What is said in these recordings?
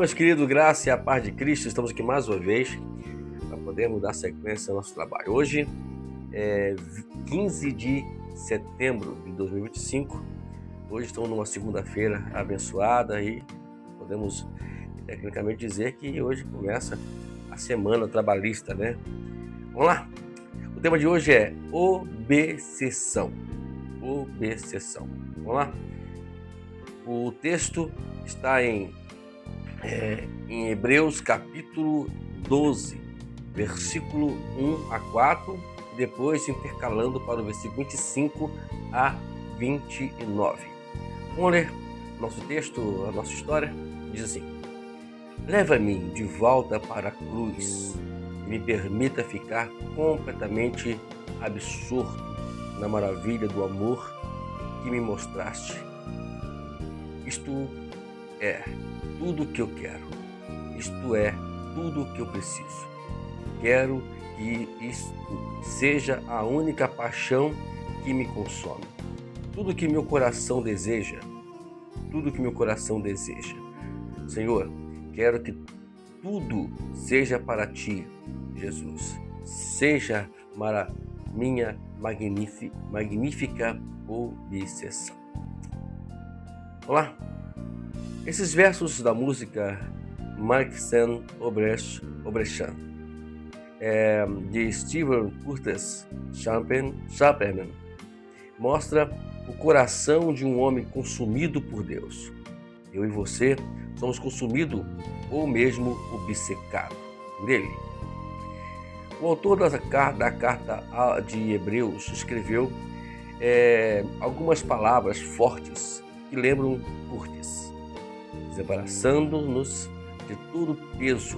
meus queridos, graça e a paz de Cristo. Estamos aqui mais uma vez para podermos dar sequência ao nosso trabalho. Hoje é 15 de setembro de 2025. Hoje estamos numa segunda-feira abençoada e podemos tecnicamente dizer que hoje começa a semana trabalhista, né? Vamos lá? O tema de hoje é obsessão. Obsessão. Vamos lá? O texto está em Hebreus capítulo 12, versículo 1 a 4, e depois intercalando para o versículo 25 a 29. Vamos ler nosso texto, a nossa história. Diz assim: leva-me de volta para a cruz e me permita ficar completamente absorto na maravilha do amor que me mostraste. Isto é tudo o que eu quero. Isto é tudo o que eu preciso. Quero que isto seja a única paixão que me consome. Tudo que meu coração deseja. Tudo que meu coração deseja. Senhor, quero que tudo seja para ti, Jesus. Seja para minha magnífica obsessão. Vamos lá? Esses versos da música Marcel Obrechan, de Stephen Curtis Chapman, mostra o coração de um homem consumido por Deus. Eu e você somos consumidos ou mesmo obcecados nele. O autor da carta de Hebreus escreveu algumas palavras fortes que lembram Curtis, desembaraçando-nos de todo peso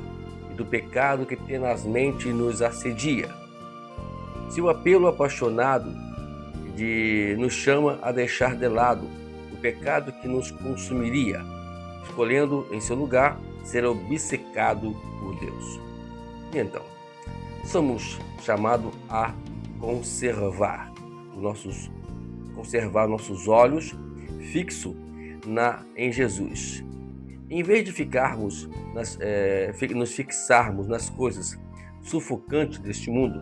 e do pecado que tenazmente nos assedia. Seu apelo apaixonado nos chama a deixar de lado o pecado que nos consumiria, escolhendo em seu lugar ser obcecado por Deus. E então, somos chamados a conservar nossos olhos fixos em Jesus. Em vez de nos fixarmos nas coisas sufocantes deste mundo,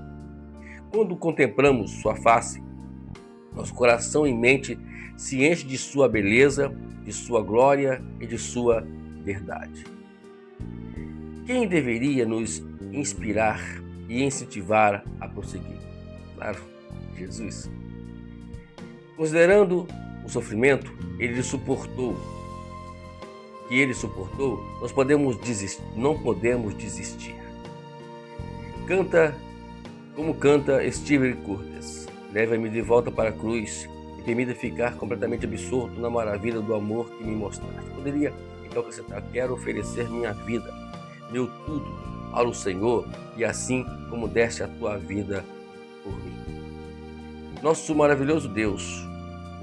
quando contemplamos sua face, nosso coração e mente se enche de sua beleza, de sua glória e de sua verdade. Quem deveria nos inspirar e incentivar a prosseguir? Claro, Jesus. Considerando o sofrimento que ele suportou, não podemos desistir. Como canta Stephen Curtis: leva-me de volta para a cruz e permita ficar completamente absorto na maravilha do amor que me mostraste. Poderia então acrescentar: quero oferecer minha vida, meu tudo, ao Senhor, e assim como deste a tua vida por mim. Nosso maravilhoso Deus,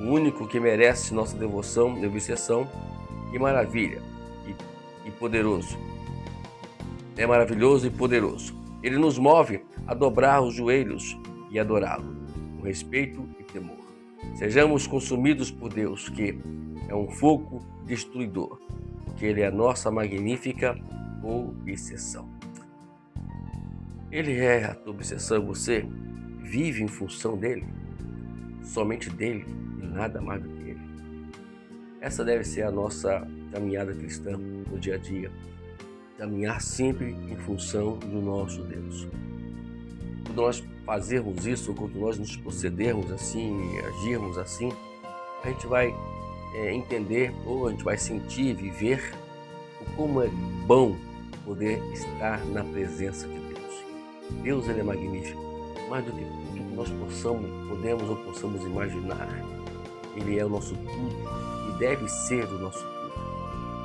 o único que merece nossa devoção e obsessão, e maravilha e poderoso. É maravilhoso e poderoso. Ele nos move a dobrar os joelhos e adorá-lo, com respeito e temor. Sejamos consumidos por Deus, que é um fogo destruidor, porque Ele é a nossa magnífica obsessão. Ele é a tua obsessão. Você vive em função dele, somente dele e nada mais do que ele. Essa deve ser a nossa caminhada cristã no dia a dia. Caminhar sempre em função do nosso Deus. Quando nós fazermos isso, quando nós nos procedermos assim, agirmos assim, a gente vai entender, ou a gente vai sentir, viver o como é bom poder estar na presença de Deus. Deus, ele é magnífico, mais do que tudo que nós podemos ou possamos imaginar. Ele é o nosso tudo e deve ser o nosso tudo.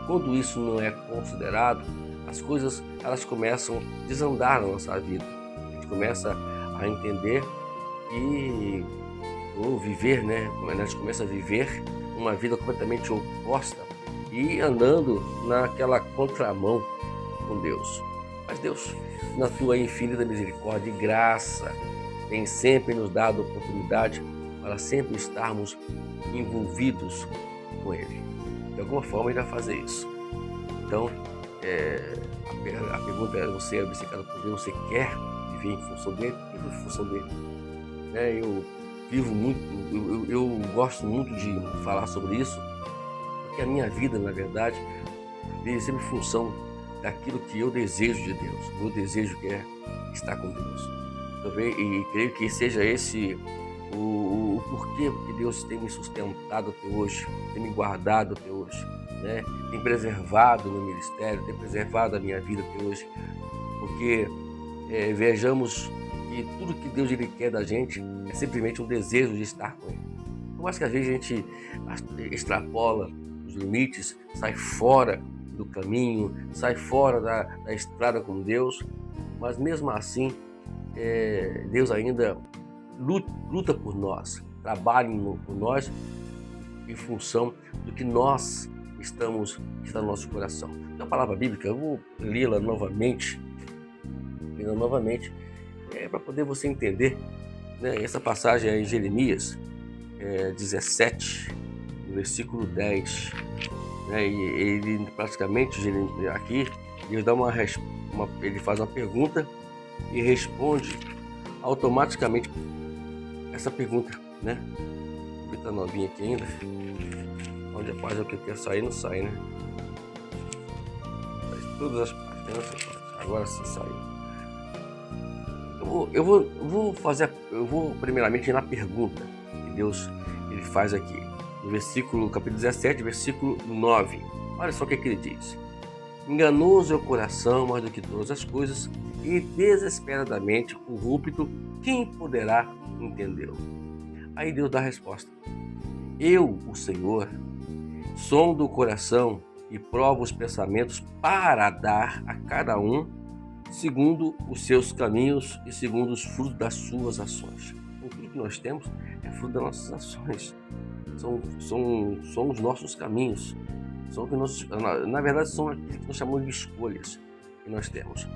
Quando isso não é considerado, as coisas elas começam a desandar na nossa vida. A gente começa a entender ou viver, né? A gente começa a viver uma vida completamente oposta e andando naquela contramão com Deus. Mas Deus, na sua infinita misericórdia e graça, tem sempre nos dado oportunidade para sempre estarmos envolvidos com Ele. De alguma forma Ele vai fazer isso. Então, a pergunta é: você é obcecado por Deus? Você quer viver em função dele? Viva em função dele. Eu vivo muito, eu gosto muito de falar sobre isso, porque a minha vida, na verdade, vive sempre em função daquilo que eu desejo de Deus. O meu desejo que é estar com Deus. E creio que seja esse o porquê que Deus tem me sustentado até hoje, tem me guardado até hoje, né? Tem preservado o meu ministério, tem preservado a minha vida até hoje, porque vejamos que tudo que Deus ele quer da gente é simplesmente um desejo de estar com Ele. Por mais que às vezes a gente extrapola os limites, sai fora do caminho, sai fora da estrada com Deus, mas mesmo assim Deus ainda luta por nós, trabalha por nós em função do que nós está no nosso coração. Então, a palavra bíblica, eu vou lê-la novamente, para poder você entender, né? Essa passagem é em Jeremias 17, no versículo 10, né? E ele praticamente, aqui, ele faz uma pergunta e responde automaticamente essa pergunta, né? Tá novinha aqui ainda, onde a página que quer sair não sai, né? Todas as páginas, agora sim saiu. Eu vou primeiramente na pergunta que Deus ele faz aqui, no capítulo 17, versículo 9. Olha só o que ele diz: enganoso é o coração mais do que todas as coisas, e desesperadamente corrupto, quem poderá entendê-lo? Aí Deus dá a resposta: eu, o Senhor, sondo o coração e provo os pensamentos para dar a cada um segundo os seus caminhos e segundo os frutos das suas ações. Então, tudo que nós temos é fruto das nossas ações, são os nossos caminhos, na verdade são aquilo que nós chamamos de escolhas que nós temos.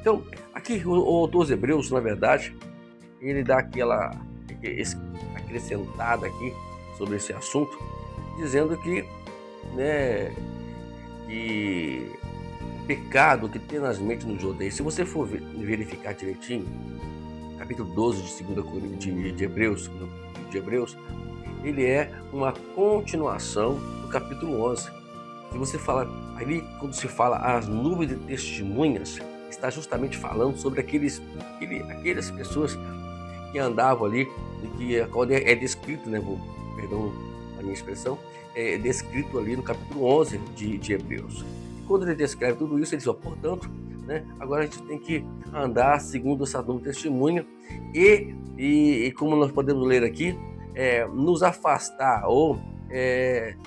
Então, aqui o autor aos Hebreus, na verdade, ele dá aquela acrescentada aqui sobre esse assunto, dizendo que, né, que o pecado que tenazmente nos odeia, se você for verificar direitinho, capítulo 12 de Hebreus, ele é uma continuação do capítulo 11. Se você fala ali, quando se fala as nuvens de testemunhas, está justamente falando sobre aquelas pessoas que andavam ali, e que é descrito, né, perdão a minha expressão, é descrito ali no capítulo 11 de Hebreus. E quando ele descreve tudo isso, ele diz: portanto, né, agora a gente tem que andar segundo essa nuvem de testemunha e como nós podemos ler aqui, nos afastar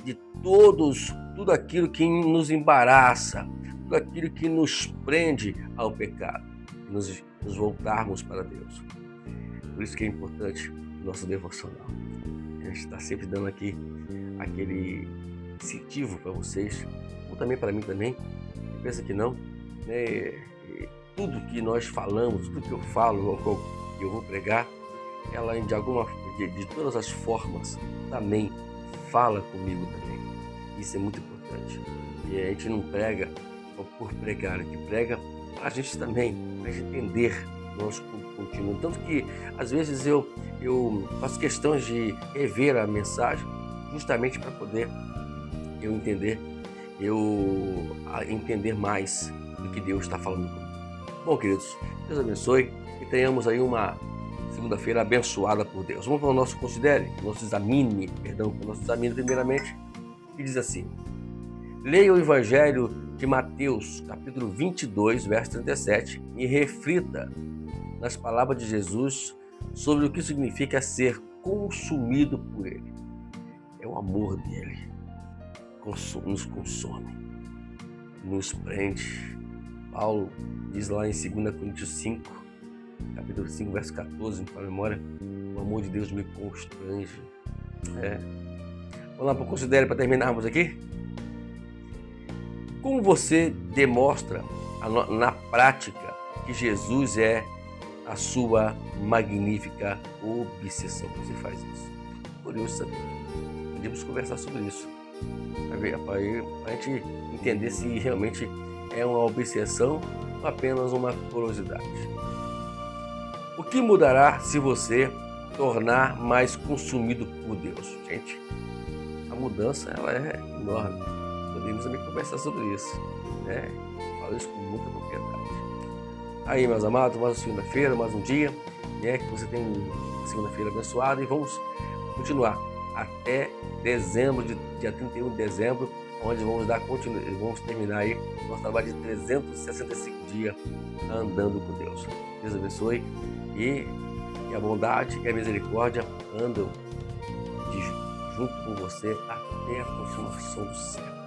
de tudo aquilo que nos embaraça, tudo aquilo que nos prende ao pecado, e nos voltarmos para Deus. Por isso que é importante o nosso devocional. A gente está sempre dando aqui aquele incentivo para vocês, ou também para mim também. Eu penso que não, né? Tudo que nós falamos, tudo que eu falo, que eu vou pregar, ela de todas as formas também fala comigo também. Isso é muito importante. E a gente não prega por pregar, a gente prega para a gente também, para a gente entender nosso contínuo. Tanto que às vezes eu faço questões de rever a mensagem, justamente para poder entender mais do que Deus está falando comigo. Bom, queridos, Deus abençoe e tenhamos aí uma segunda-feira abençoada por Deus. Vamos para o nosso examine primeiramente, que diz assim: leia o Evangelho de Mateus, capítulo 22, verso 37, e reflita nas palavras de Jesus sobre o que significa ser consumido por Ele. É o amor dele, nos consome, nos prende. Paulo diz lá em 2 Coríntios 5, capítulo 5, verso 14, para a memória: o amor de Deus me constrange. Vamos lá para o considere para terminarmos aqui. Como você demonstra na prática que Jesus é a sua magnífica obsessão? Você faz isso? Curioso saber. Podemos conversar sobre isso, para a gente entender se realmente é uma obsessão ou apenas uma curiosidade? O que mudará se você tornar mais consumido por Deus? Gente, a mudança ela é enorme. Podemos também conversar sobre isso, né? Falo isso com muita propriedade. Aí, meus amados, mais uma segunda-feira, mais um dia, né? Que você tenha uma segunda-feira abençoada e vamos continuar até dezembro, dia 31 de dezembro, onde vamos terminar aí nosso trabalho de 365 dias andando com Deus. Deus abençoe e a bondade e a misericórdia andam junto com você até a consumação do céu.